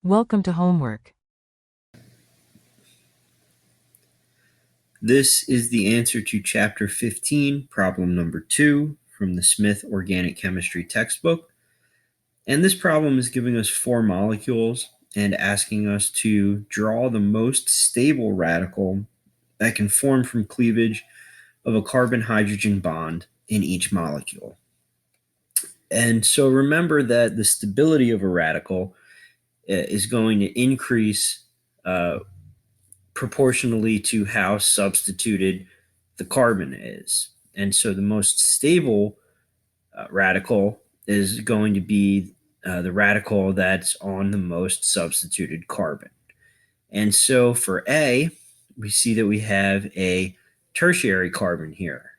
Welcome to homework. This is the answer to Chapter 15, problem number 2 from the Smith Organic Chemistry textbook. And this problem is giving us 4 molecules and asking us to draw the most stable radical that can form from cleavage of a carbon-hydrogen bond in each molecule. And so remember that the stability of a radical is going to increase proportionally to how substituted the carbon is. And so the most stable radical is going to be the radical that's on the most substituted carbon. And so for A, we see that we have a tertiary carbon here.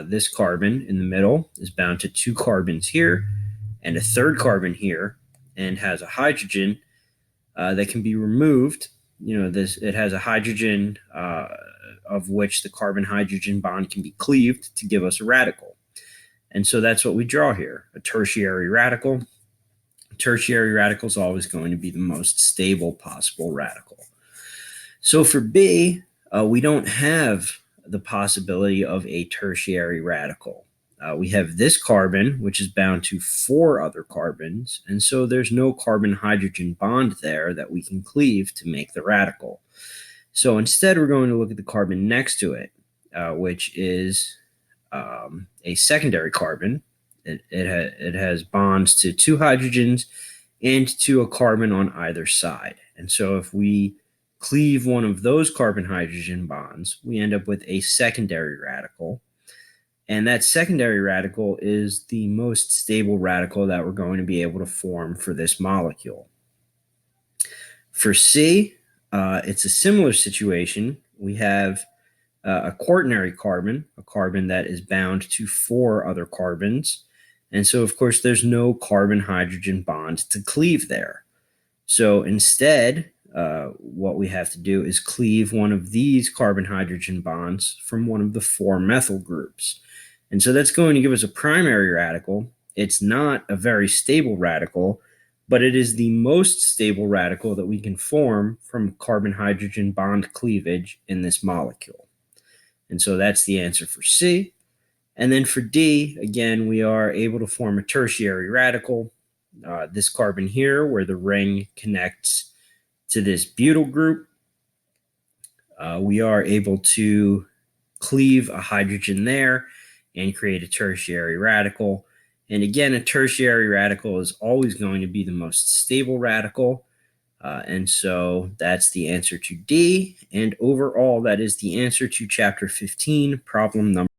This carbon in the middle is bound to 2 carbons here and a third carbon here, and has a hydrogen that can be removed. It has a hydrogen of which the carbon-hydrogen bond can be cleaved to give us a radical. And so that's what we draw here, a tertiary radical. A tertiary radical is always going to be the most stable possible radical. So for B, we don't have the possibility of a tertiary radical. We have this carbon, which is bound to 4 other carbons, and so there's no carbon-hydrogen bond there that we can cleave to make the radical. So instead, we're going to look at the carbon next to it, which is a secondary carbon. It has bonds to 2 hydrogens and to a carbon on either side. And so if we cleave one of those carbon-hydrogen bonds, we end up with a secondary radical. And that secondary radical is the most stable radical that we're going to be able to form for this molecule. For C, it's a similar situation. We have a quaternary carbon, a carbon that is bound to 4 other carbons. And so, of course, there's no carbon-hydrogen bond to cleave there. So instead, what we have to do is cleave one of these carbon-hydrogen bonds from one of the 4 methyl groups. And so that's going to give us a primary radical. It's not a very stable radical, but it is the most stable radical that we can form from carbon-hydrogen bond cleavage in this molecule. And so that's the answer for C. And then for D, again, we are able to form a tertiary radical. This carbon here, where the ring connects to this butyl group, we are able to cleave a hydrogen there and create a tertiary radical. And again, a tertiary radical is always going to be the most stable radical. And so that's the answer to D. And overall, that is the answer to Chapter 15, problem number